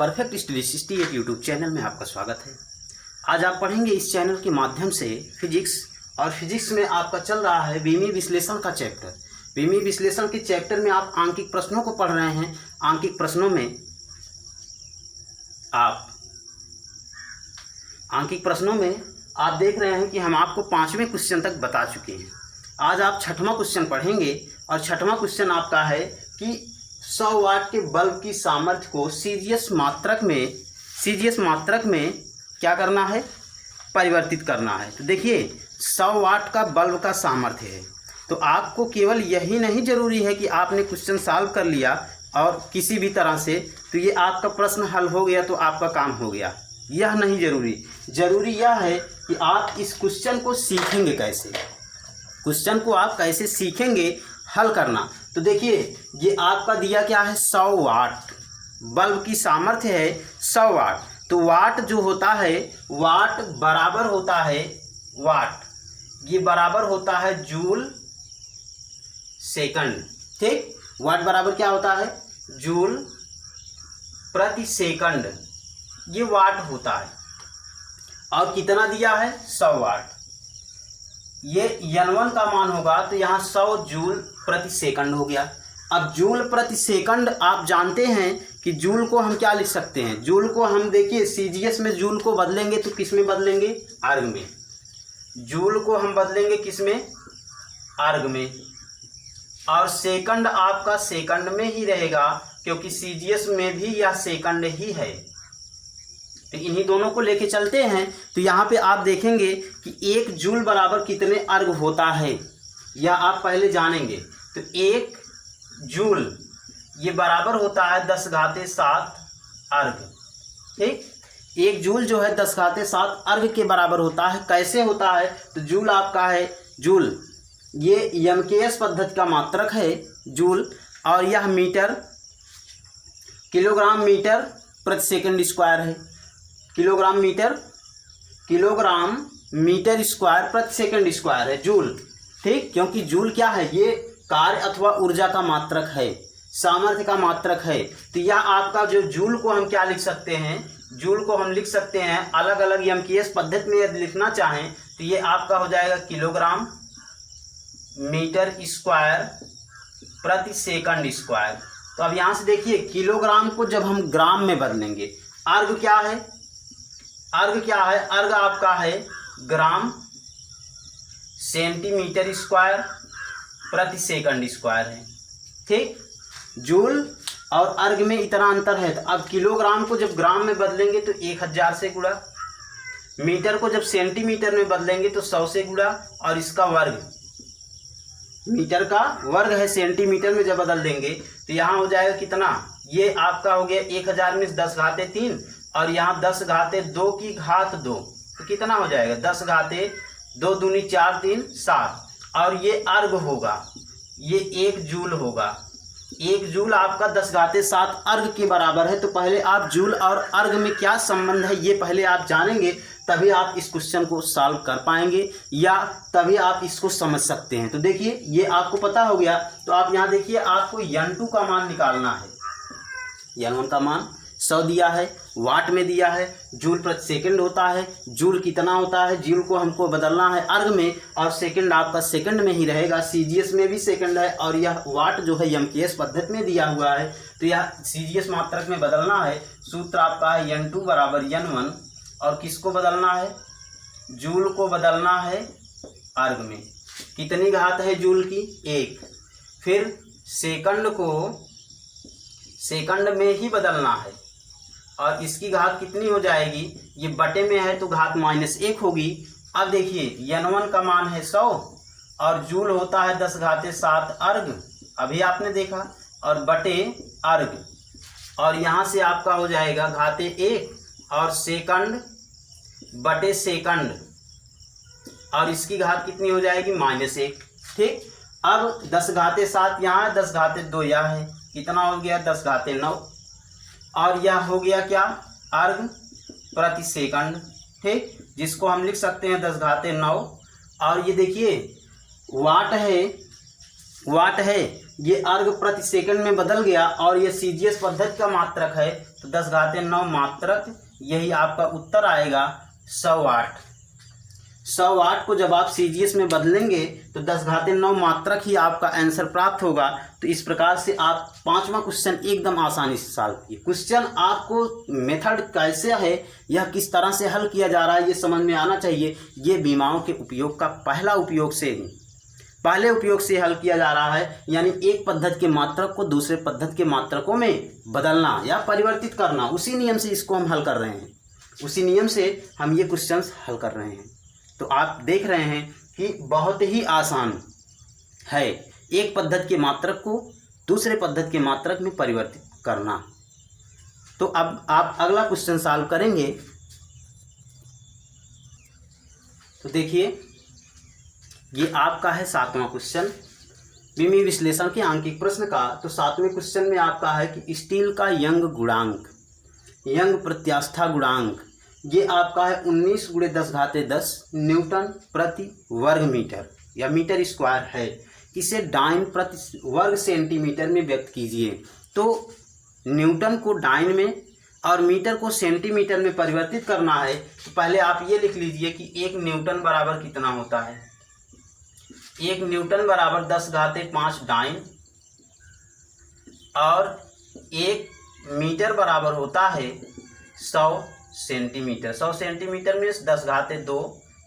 Perfect study 68 YouTube channel में आपका स्वागत है। आज आप पढ़ेंगे इस चैनल के माध्यम से फिजिक्स, और फिजिक्स में आपका चल रहा है विमीय विश्लेषण का चैप्टर। विमीय विश्लेषण के चैप्टर में आप आंकिक प्रश्नों को पढ़ रहे हैं। आंकिक प्रश्नों में आप देख रहे हैं कि हम आपको 5वें क्वेश्चन तक बता चुके हैं। आज आप 6वां क्वेश्चन पढ़ेंगे और 6वां क्वेश्चन आपका है कि 100 वाट के बल्ब की सामर्थ्य को सीजीएस मात्रक में क्या करना है, परिवर्तित करना है। तो देखिए 100 वाट का बल्ब का सामर्थ्य है, तो आपको केवल यही नहीं जरूरी है कि आपने क्वेश्चन सॉल्व कर लिया और किसी भी तरह से तो ये आपका प्रश्न हल हो गया तो आपका काम हो गया, यह नहीं जरूरी। जरूरी यह है कि आप इस क्वेश्चन को सीखेंगे कैसे, क्वेश्चन को आप कैसे सीखेंगे हल करना। तो देखिए ये आपका दिया क्या है, 100 वाट बल्ब की सामर्थ्य है 100 वाट। तो वाट जो होता है, वाट बराबर होता है ये बराबर होता है जूल सेकंड। ठीक, वाट बराबर क्या होता है, जूल प्रति सेकंड, ये वाट होता है। और कितना दिया है, 100 वाट। ये N1 का मान होगा तो यहाँ 100 जूल प्रति सेकंड हो गया। अब जूल प्रति सेकंड आप जानते हैं कि जूल को हम क्या लिख सकते हैं, जूल को हम देखिए सीजीएस में जूल को बदलेंगे तो किस में बदलेंगे, अर्ग में। जूल को हम बदलेंगे किस में, अर्ग में। और सेकंड आपका सेकंड में ही रहेगा क्योंकि सीजीएस में भी यह सेकंड ही है। तो इन्हीं दोनों को लेके चलते हैं। तो यहाँ पे आप देखेंगे कि 1 जूल बराबर कितने अर्ग होता है, यह आप पहले जानेंगे। तो 1 जूल ये बराबर होता है 10⁻7 अर्ग। ठीक, 1 जूल जो है 10⁻7 अर्ग के बराबर होता है। कैसे होता है, तो जूल आपका है, जूल ये एमकेएस पद्धति का मात्रक है जूल, और यह मीटर, किलोग्राम मीटर प्रति सेकंड स्क्वायर है। किलोग्राम मीटर स्क्वायर प्रति सेकंड स्क्वायर है जूल। ठीक, क्योंकि जूल क्या है, ये कार्य अथवा ऊर्जा का मात्रक है, सामर्थ्य का मात्रक है। तो यह आपका जो जूल को हम क्या लिख सकते हैं, जूल को हम लिख सकते हैं अलग अलग एमकेएस पद्धति में यदि लिखना चाहें तो ये आपका हो जाएगा किलोग्राम मीटर स्क्वायर प्रति सेकंड स्क्वायर। तो अब यहाँ से देखिए किलोग्राम को जब हम ग्राम में बदलेंगे, अर्ग क्या है, अर्ग आपका है ग्राम सेंटीमीटर स्क्वायर प्रति सेकंड स्क्वायर है। ठीक, जूल और अर्ग में इतना अंतर है। तो अब किलोग्राम को जब ग्राम में बदलेंगे तो 1000 से गुणा, मीटर को जब सेंटीमीटर में बदलेंगे तो 100 से गुणा, और इसका वर्ग, मीटर का वर्ग है सेंटीमीटर में जब बदल देंगे तो यहाँ हो जाएगा कितना, ये आपका हो गया 1000 में 10⁻3, और यहाँ 10⁻2 की घात 2, तो कितना हो जाएगा 10⁻2 दूनी 4 3 7, और ये अर्ग होगा, ये 1 जूल होगा। 1 जूल आपका 10⁻7 अर्ग के बराबर है। तो पहले आप जूल और अर्ग में क्या संबंध है ये पहले आप जानेंगे, तभी आप इस क्वेश्चन को सॉल्व कर पाएंगे या तभी आप इसको समझ सकते हैं। तो देखिए ये आपको पता हो गया। तो आप यहाँ देखिए आपको N2 का मान निकालना है। N1 का मान 100 दिया है, वाट में दिया है, जूल प्रति सेकंड होता है, जूल कितना होता है, जूल को हमको बदलना है अर्ग में, और सेकंड आपका सेकंड में ही रहेगा, सीजीएस में भी सेकंड है, और यह वाट जो है एमकेएस पद्धति में दिया हुआ है तो यह सीजीएस मात्रक में बदलना है। सूत्र आपका है N2 बराबर N1, और किसको बदलना है, जूल को बदलना है अर्ग में। कितनी घात है जूल की, 1। फिर सेकंड को सेकंड में ही बदलना है, और इसकी घात कितनी हो जाएगी, ये बटे में है तो घात -1 होगी। अब देखिए N1 का मान है 100 और जूल होता है 10⁻7 अर्ग, अभी आपने देखा, और बटे अर्ग, और यहाँ से आपका हो जाएगा घाते 1, और सेकंड बटे सेकंड, और इसकी घात कितनी हो जाएगी, -1। ठीक, अब 10⁻7 यहाँ है, 10⁻2 यहाँ है, कितना हो गया 10⁻9, और यह हो गया क्या, अर्ग प्रति सेकंड। ठीक, जिसको हम लिख सकते हैं 10⁻9, और ये देखिए वाट है, ये अर्ग प्रति सेकंड में बदल गया, और ये सीजीएस पद्धति का मात्रक है तो 10⁻⁹ मात्रक, यही आपका उत्तर आएगा 100 वाट। 100 वाट को जब आप सीजीएस में बदलेंगे तो 10⁻⁹ मात्रक ही आपका आंसर प्राप्त होगा। तो इस प्रकार से आप 5वां क्वेश्चन एकदम आसानी से सॉल्व किए। क्वेश्चन आपको मेथड कैसे है, यह किस तरह से हल किया जा रहा है, ये समझ में आना चाहिए। ये बीमाओं के उपयोग का पहले उपयोग से हल किया जा रहा है, यानी एक पद्धति के मात्रक को दूसरे पद्धति के मात्रकों में बदलना या परिवर्तित करना। उसी नियम से इसको हम हल कर रहे हैं, उसी नियम से हम ये क्वेश्चंस हल कर रहे हैं। तो आप देख रहे हैं कि बहुत ही आसान है एक पद्धति के मात्रक को दूसरे पद्धति के मात्रक में परिवर्तित करना। तो अब आप अगला क्वेश्चन सॉल्व करेंगे। तो देखिए, ये आपका है 7वां क्वेश्चन विमीय विश्लेषण के आंकिक प्रश्न का। तो 7वें क्वेश्चन में आपका है कि स्टील का यंग गुणांक, यंग प्रत्यास्था गुणांक, ये आपका है 19 × 10⁻10 न्यूटन प्रति वर्ग मीटर या मीटर स्क्वायर है। इसे डाइन प्रति वर्ग सेंटीमीटर में व्यक्त कीजिए। तो न्यूटन को डाइन में और मीटर को सेंटीमीटर में परिवर्तित करना है। तो पहले आप ये लिख लीजिए कि 1 न्यूटन बराबर कितना होता है। 1 न्यूटन बराबर 10⁻5 डाइन और 1 मीटर बराबर होता है 100 सेंटीमीटर। 100 सेंटीमीटर में 10⁻2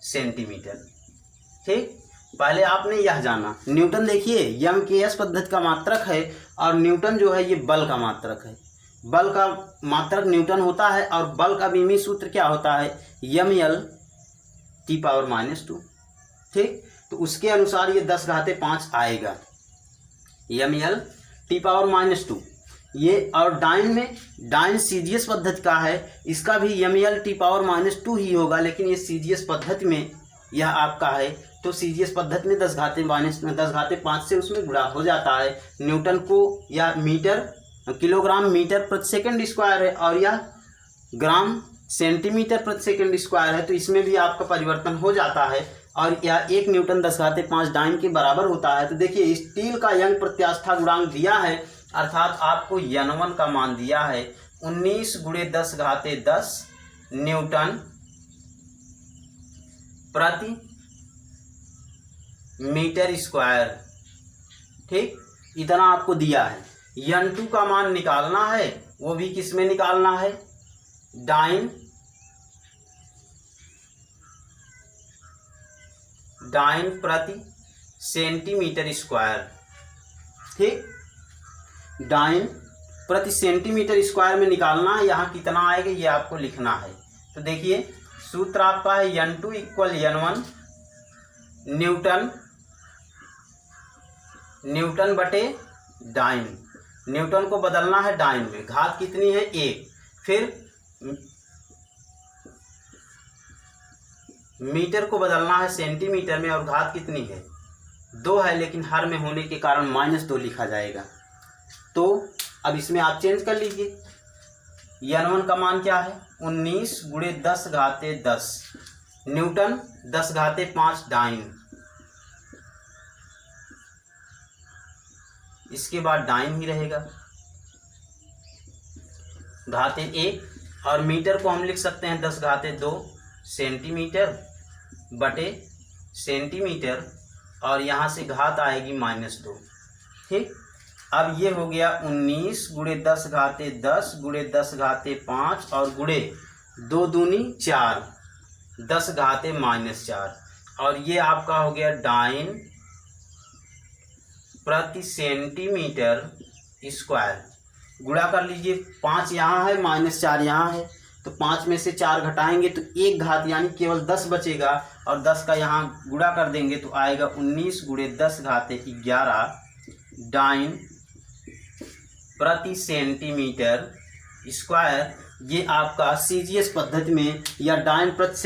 सेंटीमीटर। ठीक, पहले आपने यह जाना। न्यूटन देखिए एमकेएस पद्धति का मात्रक है और न्यूटन जो है ये बल का मात्रक है। बल का मात्रक न्यूटन होता है और बल का विमीय सूत्र क्या होता है, mL⁻²। ठीक, तो उसके अनुसार ये 10⁻5 आएगा, mL⁻²। ये और डाइन में, डाइन सीजीएस पद्धति का है, इसका भी mL⁻² ही होगा, लेकिन ये सीजीएस पद्धति में यह आपका है। तो सीजीएस पद्धति में 10⁻5 से उसमें गुणा हो जाता है। न्यूटन को या मीटर किलोग्राम मीटर प्रति सेकंड स्क्वायर है और यह ग्राम सेंटीमीटर प्रति सेकंड स्क्वायर है। तो इसमें भी आपका परिवर्तन हो जाता है और यह 1 न्यूटन 10⁻5 डाइन के बराबर होता है। तो देखिए स्टील का यंग प्रत्यास्था गुणांक दिया है, अर्थात आपको n1 का मान दिया है 19 × 10⁻10 न्यूटन प्रति मीटर स्क्वायर। ठीक, इतना आपको दिया है। n2 का मान निकालना है, वो भी किस में निकालना है, डाइन प्रति सेंटीमीटर स्क्वायर। ठीक, डाइन प्रति सेंटीमीटर स्क्वायर में निकालना है। यहाँ कितना आएगा ये आपको लिखना है। तो देखिए सूत्र आपका है n2 = n1 न्यूटन बटे डाइन। न्यूटन को बदलना है डाइन में, घात कितनी है 1। फिर मीटर को बदलना है सेंटीमीटर में और घात कितनी है 2 है, लेकिन हर में होने के कारण -2 लिखा जाएगा। तो अब इसमें आप चेंज कर लीजिए। n1 का मान क्या है 19 × 10⁻10 न्यूटन 10⁻5 डाइन। इसके बाद डाइन ही रहेगा, घाते 1 और मीटर को हम लिख सकते हैं 10⁻2 सेंटीमीटर बटे सेंटीमीटर और यहाँ से घात आएगी -2। ठीक, अब ये हो गया 19 × 10⁻10 × 10⁻5 और गुणे 2 दूनी 4 10⁻⁻4 और ये आपका हो गया डाइन प्रति सेंटीमीटर स्क्वायर। गुणा कर लीजिए, 5 यहाँ है -4 यहाँ है, तो 5 में से 4 घटाएंगे तो 1 घात यानी केवल 10 बचेगा और 10 का यहाँ गुणा कर देंगे तो आएगा 19 × 10⁻11 डाइन प्रति सेंटीमीटर स्क्वायर। ये आपका सीजीएस पद्धति में या डाइन प्रति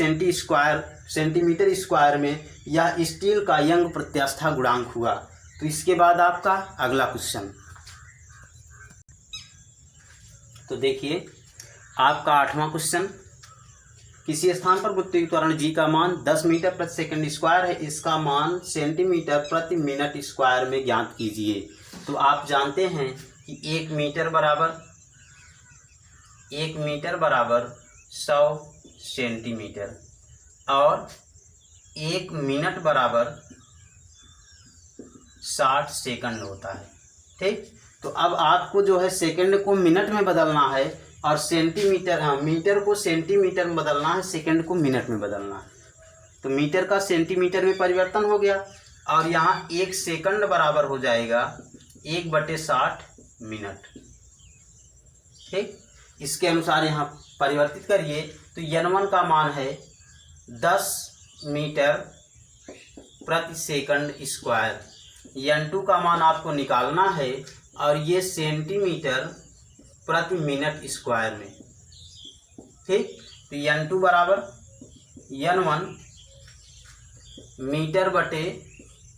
सेंटीमीटर स्क्वायर में या स्टील का यंग प्रत्यास्था गुणांक हुआ। तो इसके बाद आपका अगला क्वेश्चन। तो देखिए आपका 8वां क्वेश्चन, किसी स्थान पर गुरुत्वीय त्वरण g का मान 10 मीटर प्रति सेकंड स्क्वायर है, इसका मान सेंटीमीटर प्रति मिनट स्क्वायर में ज्ञात कीजिए। तो आप जानते हैं कि 1 मीटर बराबर 1 मीटर बराबर 100 सेंटीमीटर और 1 मिनट बराबर 60 सेकंड होता है। ठीक, तो अब आपको जो है सेकंड को मिनट में बदलना है और मीटर को सेंटीमीटर में बदलना है, सेकंड को मिनट में बदलना है। तो मीटर का सेंटीमीटर में परिवर्तन हो गया और यहाँ 1 सेकंड बराबर हो जाएगा 1/60 मिनट। ठीक, इसके अनुसार यहाँ परिवर्तित करिए तो n1 का मान है 10 मीटर प्रति सेकंड स्क्वायर, n2 का मान आपको निकालना है और ये सेंटीमीटर प्रति मिनट स्क्वायर में। ठीक, तो n2 बराबर n1 मीटर बटे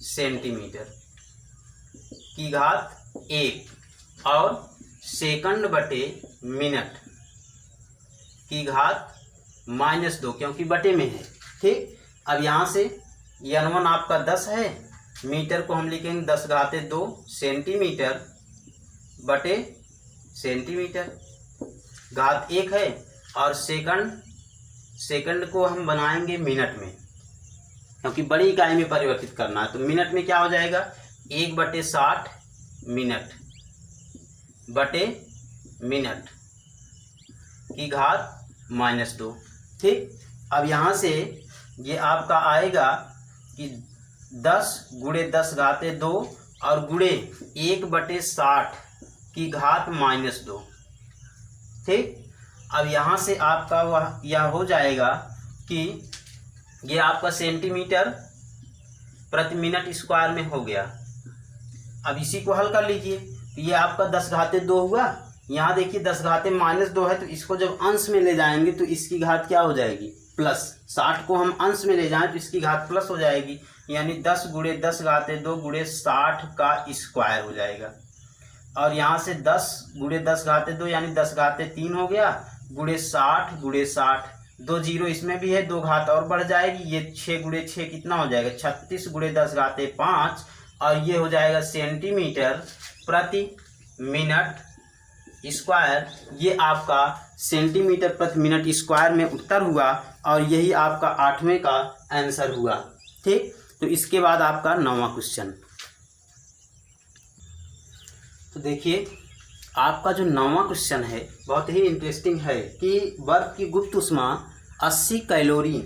सेंटीमीटर की घात 1 और सेकंड बटे मिनट की घात -2 क्योंकि बटे में है। ठीक, अब यहाँ से n1 आपका 10 है, मीटर को हम लिखेंगे 10⁻2 सेंटीमीटर बटे सेंटीमीटर, घात 1 है और सेकंड को हम बनाएंगे मिनट में क्योंकि बड़ी इकाई में परिवर्तित करना है। तो मिनट में क्या हो जाएगा 1/60 मिनट बटे मिनट की घात -2। ठीक, अब यहाँ से ये आपका आएगा कि 10 × 10⁻2 और गुणे 1/60 की घात -2। ठीक, अब यहाँ से आपका यह हो जाएगा कि ये आपका सेंटीमीटर प्रति मिनट स्क्वायर में हो गया। अब इसी को हल कर लीजिए तो ये आपका 10⁻2 हुआ। यहाँ देखिए 10⁻2 है तो इसको जब अंश में ले जाएंगे तो इसकी घात क्या हो जाएगी प्लस। 60 को हम अंश में ले जाएं तो इसकी घात प्लस हो जाएगी, यानी 10 × 10⁻2 × 60 का स्क्वायर हो जाएगा। और यहाँ से 10 × 10⁻2 यानी 10⁻3 हो गया, गुणे 60 × 60, 2 जीरो इसमें भी है, 2 घात और बढ़ जाएगी, ये 6 × 6 कितना हो जाएगा 36 × 10⁻5 और ये हो जाएगा सेंटीमीटर प्रति मिनट स्क्वायर। ये आपका सेंटीमीटर प्रति मिनट स्क्वायर में उत्तर हुआ और यही आपका 8वें का आंसर हुआ। ठीक, तो इसके बाद आपका 9वां क्वेश्चन। तो देखिए आपका जो 9वां क्वेश्चन है बहुत ही इंटरेस्टिंग है कि बर्फ की गुप्त ऊष्मा 80 कैलोरी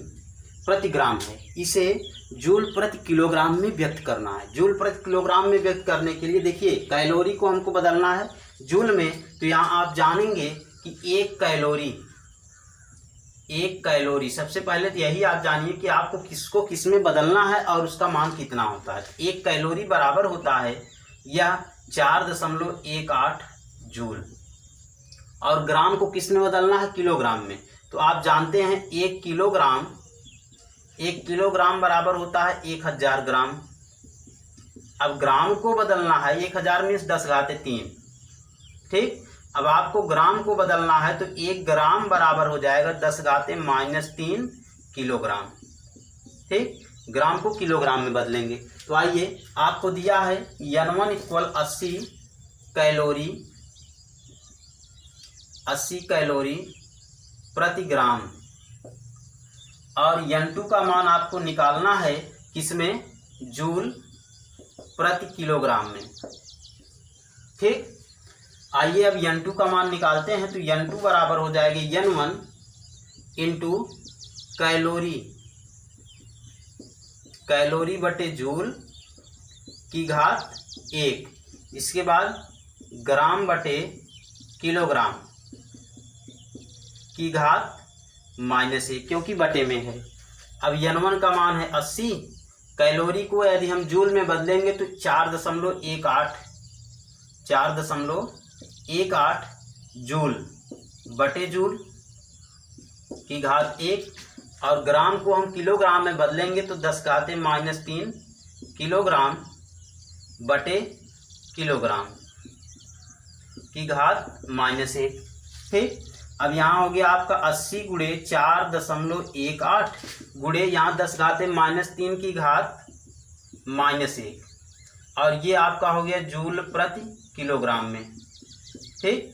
प्रति ग्राम है, इसे जूल प्रति किलोग्राम में व्यक्त करना है। जूल प्रति किलोग्राम में व्यक्त करने के लिए देखिए कैलोरी को हमको बदलना है जूल में, तो यहाँ आप जानेंगे कि 1 कैलोरी सबसे पहले तो यही आप जानिए कि आपको किसको किस में बदलना है और उसका मान कितना होता है। 1 कैलोरी बराबर होता है यह 4.18 जूल और ग्राम को किस में बदलना है किलोग्राम में। तो आप जानते हैं 1 किलोग्राम बराबर होता है 1000 ग्राम। अब ग्राम को बदलना है 1000 मीन्स 10⁻3। ठीक, अब आपको ग्राम को बदलना है तो 1 ग्राम बराबर हो जाएगा 10⁻³ किलोग्राम। ठीक, ग्राम को किलोग्राम में बदलेंगे। तो आइए आपको दिया है n1 = 80 कैलोरी प्रति ग्राम और n2 का मान आपको निकालना है किसमें जूल प्रति किलोग्राम में। ठीक, आइए अब n2 का मान निकालते हैं तो n2 बराबर हो जाएगी n1 × कैलोरी बटे जूल की घात 1, इसके बाद ग्राम बटे किलोग्राम की घात -1 क्योंकि बटे में है। अब n1 का मान है 80, कैलोरी को यदि हम जूल में बदलेंगे तो 4.18 जूल बटे जूल की घात 1 और ग्राम को हम किलोग्राम में बदलेंगे तो 10⁻³ किलोग्राम बटे किलोग्राम की घात -1। ठीक, अब यहाँ हो गया आपका 80 × 4.18 गुणे यहाँ 10⁻³ की घात -1 और ये आपका हो गया जूल प्रति किलोग्राम में। ठीक,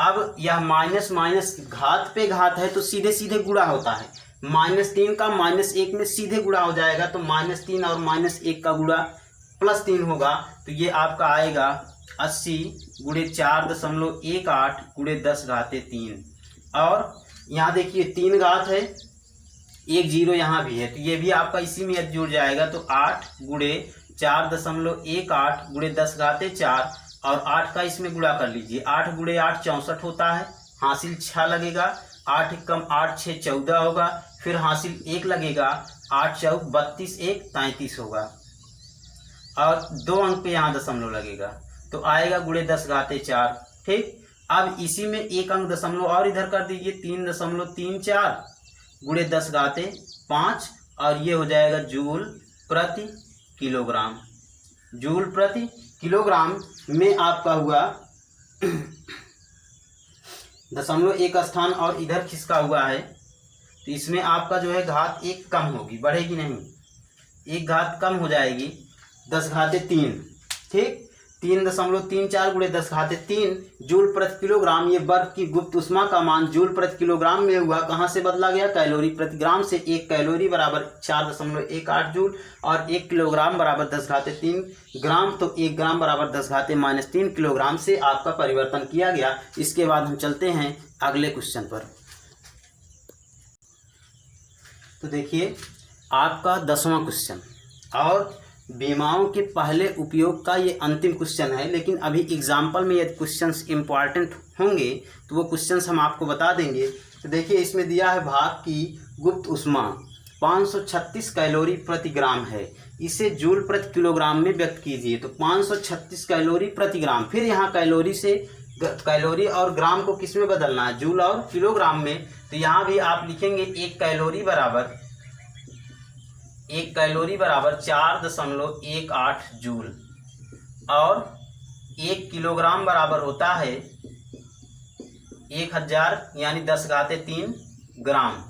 अब यह माइनस माइनस घात पे घात है तो सीधे सीधे गुणा होता है। -3 का -1 में सीधे गुणा हो जाएगा, तो -3 और -1 का गुणा +3 होगा, तो ये आपका आएगा 80 × 4.18 × 10⁻3। और यहाँ देखिए 3 घात है, 1 0 यहाँ भी है, तो ये भी आपका इसी में जुड़ जाएगा, तो 8 × 4.18 × 10⁻4 और 8 का इसमें गुणा कर लीजिए। 8 × 8 64 होता है, हासिल 6 लगेगा, 8 × 8 6 14 होगा, फिर हासिल 1 लगेगा, 8 4 32 1 33 होगा, और 2 अंक पे यहाँ दशमलव लगेगा, तो आएगा × 10⁻4। ठीक, अब इसी में 1 अंक दशमलव और इधर कर दीजिए, 3.34 × 10⁻5 और ये हो जाएगा जूल प्रति किलोग्राम। जूल प्रति किलोग्राम में आपका हुआ दशमलव एक स्थान और इधर खिसका हुआ है, तो इसमें आपका जो है घात 1 कम होगी, बढ़ेगी नहीं, 1 घात कम हो जाएगी, 10⁻3। ठीक, 3.34 × 10⁻3 जूल प्रति किलोग्राम। ये बर्फ की गुप्त उष्मा का मान जूल प्रति किलोग्राम में हुआ, कहाँ से बदला गया, कैलोरी प्रति ग्राम से। 1 कैलोरी बराबर 4.18 जूल और 1 किलोग्राम बराबर 10⁻3 ग्राम, तो 1 ग्राम बराबर 10⁻3 किलोग्राम से आपका परिवर्तन किया गया। इसके बाद हम चलते हैं अगले क्वेश्चन पर। तो देखिए आपका 10वां क्वेश्चन और बीमाओं के पहले उपयोग का ये अंतिम क्वेश्चन है, लेकिन अभी एग्जाम्पल में यदि क्वेश्चंस इंपॉर्टेंट होंगे तो वो क्वेश्चंस हम आपको बता देंगे। तो देखिए इसमें दिया है भाप की गुप्त उष्मा 536 कैलोरी प्रति ग्राम है, इसे जूल प्रति किलोग्राम में व्यक्त कीजिए। तो 536 कैलोरी प्रति ग्राम, फिर यहाँ कैलोरी से कैलोरी और ग्राम को किस में बदलना है, जूल और किलोग्राम में। तो यहाँ भी आप लिखेंगे 1 कैलोरी बराबर 4.18 जूल और 1 किलोग्राम बराबर होता है 1000 यानी 10⁻3 ग्राम,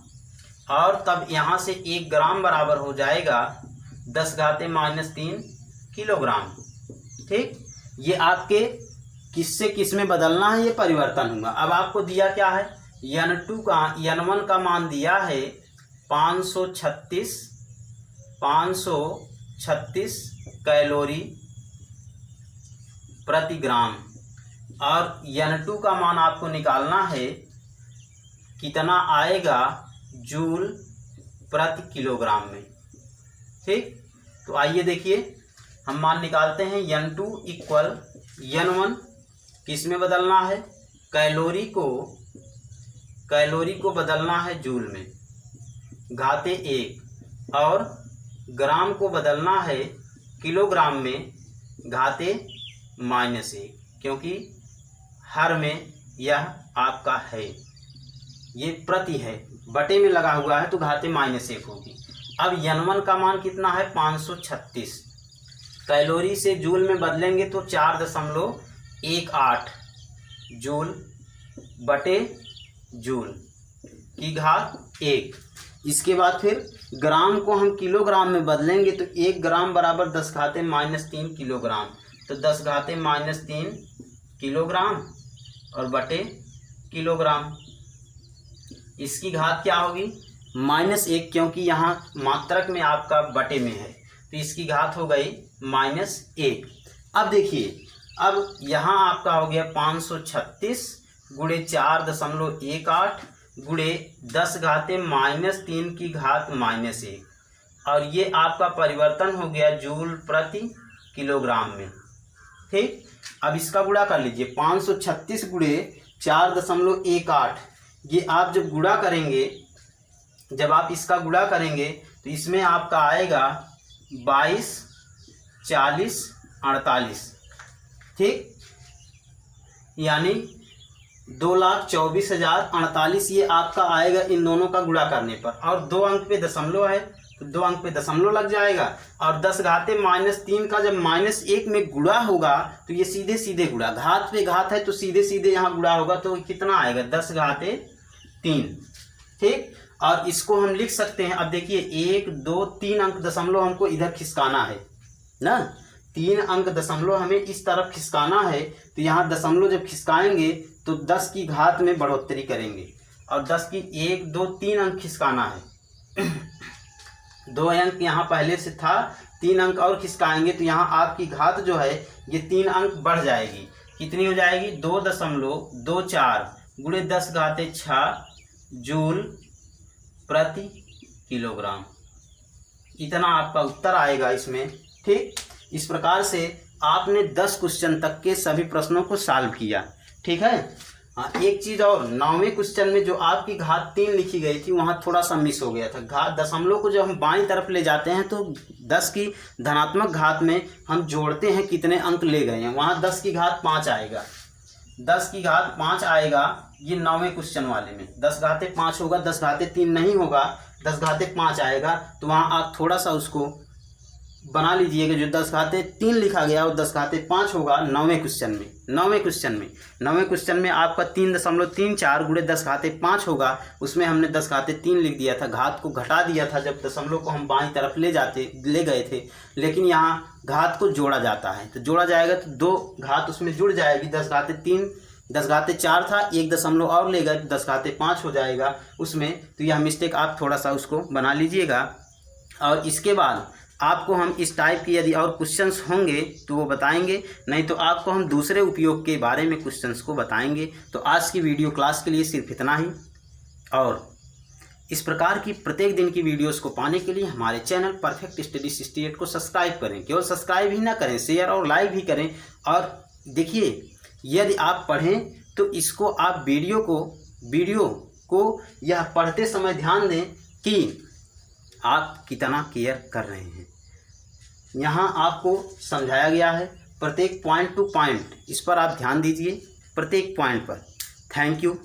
और तब यहाँ से 1 ग्राम बराबर हो जाएगा 10⁻³ किलोग्राम। ठीक, ये आपके किससे किस में बदलना है, ये परिवर्तन होगा। अब आपको दिया क्या है, N1 का मान दिया है 536 कैलोरी प्रति ग्राम, और N2 का मान आपको निकालना है कितना आएगा जूल प्रति किलोग्राम में। ठीक, तो आइए देखिए हम मान निकालते हैं। N2 = N1 किस में बदलना है, कैलोरी को बदलना है जूल में घाते 1, और ग्राम को बदलना है किलोग्राम में घाते -1, क्योंकि हर में यह आपका है, ये प्रति है, बटे में लगा हुआ है तो घाते -1 होगी। अब N1 का मान कितना है 536, कैलोरी से जूल में बदलेंगे तो 4.18 जूल बटे जूल की घात 1। इसके बाद फिर ग्राम को हम किलोग्राम में बदलेंगे तो 1 ग्राम बराबर 10⁻³ किलोग्राम, तो 10⁻³ किलोग्राम और बटे किलोग्राम। इसकी घात क्या होगी -1, क्योंकि यहाँ मात्रक में आपका बटे में है, तो इसकी घात हो गई -1। अब देखिए, अब यहाँ आपका हो गया 536 × 4.18 × 10⁻³ की घात -1, और ये आपका परिवर्तन हो गया जूल प्रति किलोग्राम में। ठीक, अब इसका गुणा कर लीजिए, 536 × 4.18, ये आप जब गुणा करेंगे, जब आप इसका गुणा करेंगे तो इसमें आपका आएगा 22 40 48। ठीक, यानी 2,24,048 ये आपका आएगा इन दोनों का गुणा करने पर, और 2 अंक पे दशमलव है तो 2 अंक पे दशमलव लग जाएगा, और 10⁻³ का जब -1 में गुणा होगा तो ये सीधे सीधे गुणा, घात पे घात है तो सीधे सीधे यहाँ गुणा होगा, तो कितना आएगा 10⁻3। ठीक, और इसको हम लिख सकते हैं। अब देखिए 1 2 3 अंक दशमलव हमको इधर खिसकाना है ना, 3 अंक दशमलव हमें इस तरफ खिसकाना है, तो यहाँ दशमलव जब खिसकाएंगे तो 10 की घात में बढ़ोतरी करेंगे, और 10 की 1 2 3 अंक खिसकाना है। 2 अंक यहाँ पहले से था, 3 अंक और खिसकाएंगे तो यहाँ आपकी घात जो है ये 3 अंक बढ़ जाएगी। कितनी हो जाएगी? 2.24 गुणे 10 घाते 6 जूल प्रति किलोग्राम। इतना आपका उत्तर आएगा इसमें। ठीक, इस प्रकार से आपने 10 क्वेश्चन तक के सभी प्रश्नों को सॉल्व किया। ठीक है। हाँ, एक चीज़ और, 9वें क्वेश्चन में जो आपकी घात 3 लिखी गई थी वहाँ थोड़ा सा मिस हो गया था। घात दशमलव को जब हम बाईं तरफ ले जाते हैं तो 10 की धनात्मक घात में हम जोड़ते हैं कितने अंक ले गए हैं, वहाँ 10 की घात 5 आएगा। 10 की घात 5 आएगा ये 9वें क्वेश्चन वाले में। 10 घाते 5 होगा, 10 घाते 3 नहीं होगा, 10 घाते 5 आएगा। तो वहाँ आप थोड़ा सा उसको बना लीजिएगा, जो 10 घाते 3 लिखा गया और 10 घाते 5 होगा 9वें क्वेश्चन में। 9वें क्वेश्चन में आपका 3.34 गुणे 10 घाते 5 होगा, उसमें हमने 10 घाते 3 लिख दिया था, घात को घटा दिया था जब दशमलव को हम बाईं तरफ ले गए थे। लेकिन यहाँ घात को जोड़ा जाता है, तो जोड़ा जाएगा तो 2 घात उसमें जुड़ जाएगी। 10 घाते 3 10 घाते 4 था, 1 दशमलव और ले गए तो 10 घाते 5 हो जाएगा उसमें। तो यह मिस्टेक आप थोड़ा सा उसको बना लीजिएगा। और इसके बाद आपको हम इस टाइप की यदि और क्वेश्चंस होंगे तो वो बताएंगे, नहीं तो आपको हम दूसरे उपयोग के बारे में क्वेश्चंस को बताएंगे। तो आज की वीडियो क्लास के लिए सिर्फ इतना ही। और इस प्रकार की प्रत्येक दिन की वीडियोस को पाने के लिए हमारे चैनल परफेक्ट स्टडी 68 को सब्सक्राइब करें। केवल सब्सक्राइब ही ना करें, शेयर और लाइक भी करें। और देखिए, यदि आप पढ़ें तो इसको आप वीडियो को यह पढ़ते समय ध्यान दें कि आप कितना केयर कर रहे हैं। यहाँ आपको समझाया गया है प्रत्येक पॉइंट टू पॉइंट, इस पर आप ध्यान दीजिए प्रत्येक पॉइंट पर। Thank you.